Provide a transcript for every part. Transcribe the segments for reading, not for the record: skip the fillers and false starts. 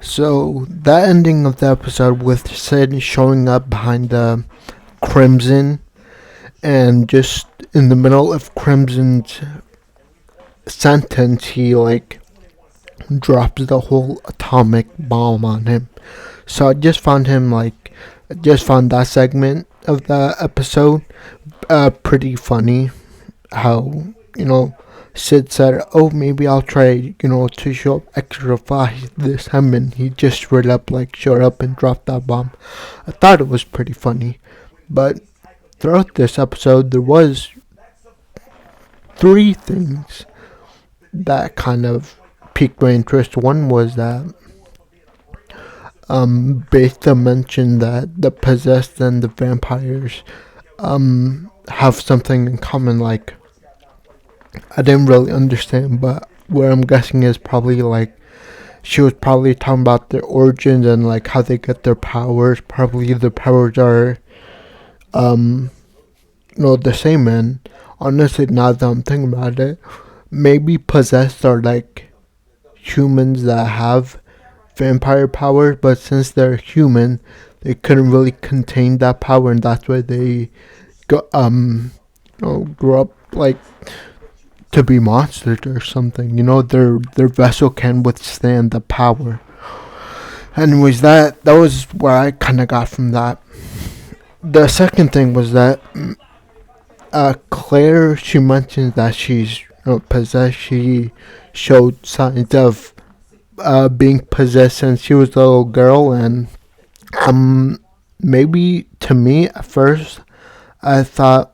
So that ending of the episode with Sid showing up behind the Crimson and just in the middle of Crimson's sentence, he drops the whole atomic bomb on him. So I just found that segment of the episode pretty funny. How, you know, Sid said, oh, maybe I'll try, to show up extra fast this time, and he just straight up, showed up and dropped that bomb. I thought it was pretty funny. But throughout this episode, there was three things that kind of piqued my interest. One was that Beta mentioned that the possessed and the vampires have something in common. I didn't really understand, but what I'm guessing is probably she was probably talking about their origins and how they get their powers. Probably the powers are the same. And honestly, now that I'm thinking about it, maybe possessed are humans that have vampire powers, but since they're human, they couldn't really contain that power, and that's why they grew up to be monsters or something. Their vessel can withstand the power. Anyways, that was what I kind of got from that. The second thing was that Claire, she mentions that she's possessed. She showed signs of being possessed since she was a little girl, and maybe to me at first I thought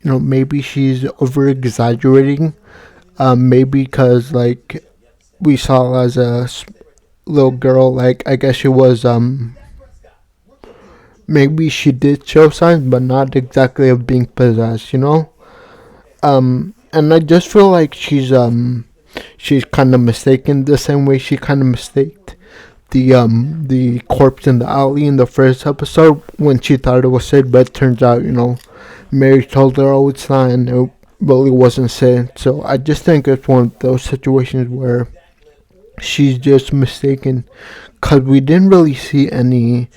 maybe she's over exaggerating, maybe because we saw as a little girl, I guess she was maybe she did show signs, but not exactly of being possessed, and I just feel like she's kind of mistaken, the same way she kind of mistaked the corpse in the alley in the first episode when she thought it was Sid, but it turns out, Mary told her, oh, it's not, and it really wasn't Sid. So I just think it's one of those situations where she's just mistaken, because we didn't really see any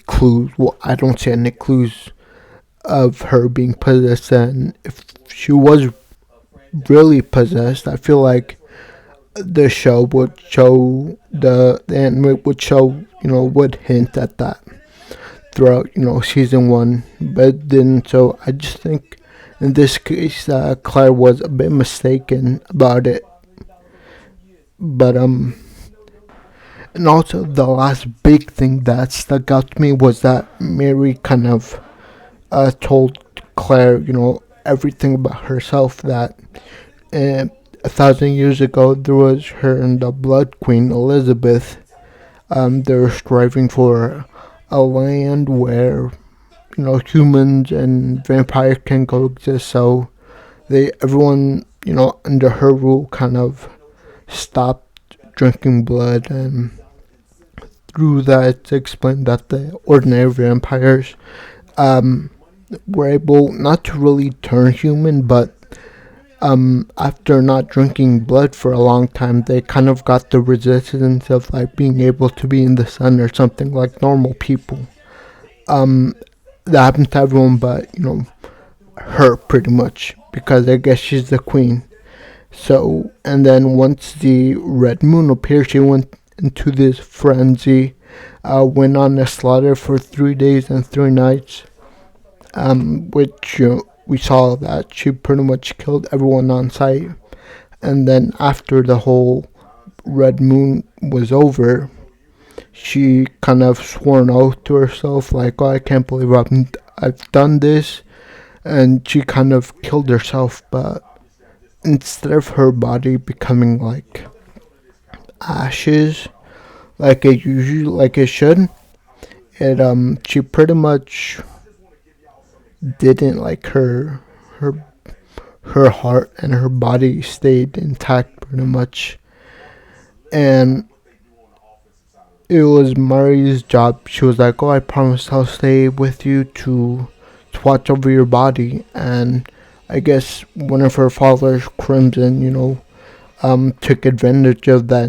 clues. Well, I don't see any clues of her being possessed, and if she was really possessed, I feel like the show would show the anime would show would hint at that throughout season one, but it didn't. So I just think in this case Claire was a bit mistaken about it. But and also the last big thing that stuck out to me was that Mary kind of told Claire everything about herself, that 1,000 years ago there was her and the Blood Queen Elizabeth. They were striving for a land where humans and vampires can coexist. So everyone under her rule kind of stopped drinking blood, and through that it's explained that the ordinary vampires were able not to really turn human, but after not drinking blood for a long time, they kind of got the resistance of being able to be in the sun or something like normal people. That happened to everyone but her, pretty much, because I guess she's the queen. So, and then once the red moon appeared, she went into this frenzy, went on a slaughter for 3 days and 3 nights, which we saw that she pretty much killed everyone on sight. And then after the whole red moon was over, she kind of swore an oath to herself, oh, I can't believe I've done this. And she kind of killed herself, but instead of her body becoming ashes, like it should, she pretty much didn't. Her heart and her body stayed intact pretty much, and it was Mari's job. She was like, oh, I promise I'll stay with you to watch over your body. And I guess one of her followers, Crimson, took advantage of that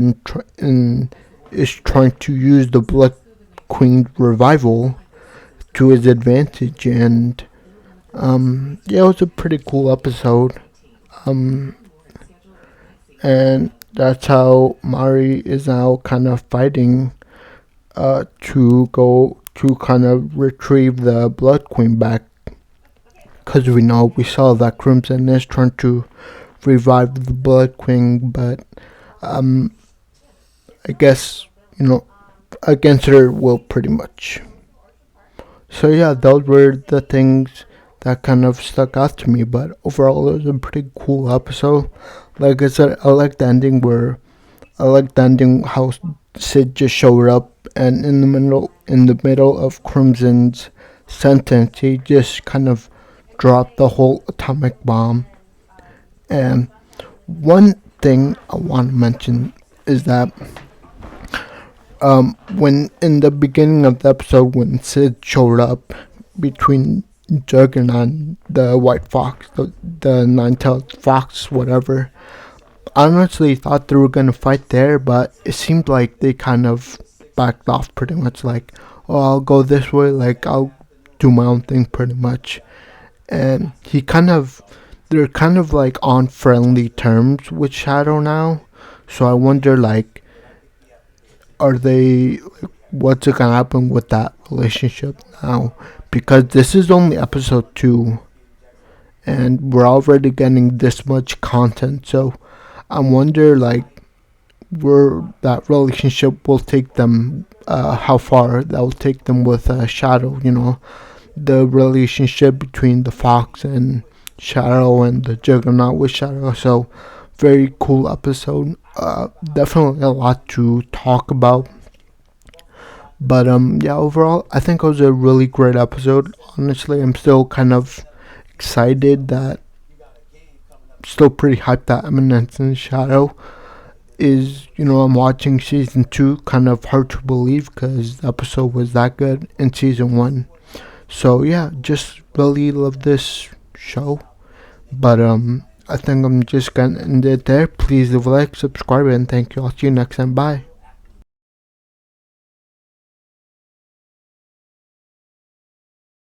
and is trying to use the Blood Queen revival to his advantage. And yeah, it was a pretty cool episode. Um, and that's how Mari is now kind of fighting to go to kind of retrieve the Blood Queen back. Because we saw that Crimson is trying to revive the Blood Queen, but um, I guess, against her will pretty much. So yeah, those were the things that kind of stuck out to me. But overall, it was a pretty cool episode. Like I said, I liked the ending how Sid just showed up, and in the middle of Crimson's sentence, he just kind of dropped the whole atomic bomb. And one thing I want to mention is that when in the beginning of the episode, when Sid showed up between Juggernaut and the White Fox, the nine-tailed fox, whatever, I honestly thought they were gonna fight there, but it seemed like they kind of backed off pretty much. Like, oh, I'll go this way. Like, I'll do my own thing pretty much. And they're kind of like on friendly terms with Shadow now. So I wonder, like, are they, like, what's gonna happen with that relationship now? Because this is only episode 2, and we're already getting this much content. So I wonder, like, where that relationship will take them, how far that will take them with Shadow. The relationship between the Fox and Shadow, and the Juggernaut with Shadow. So very cool episode. Definitely a lot to talk about. But yeah, overall, I think it was a really great episode. Honestly, I'm still kind of excited that, still pretty hyped that Eminence and Shadow is, I'm watching season 2. Kind of hard to believe because the episode was that good in season 1. So yeah, just really love this show. But I think I'm just gonna end it there. Please leave a like, subscribe, and thank you. I'll see you next time. Bye.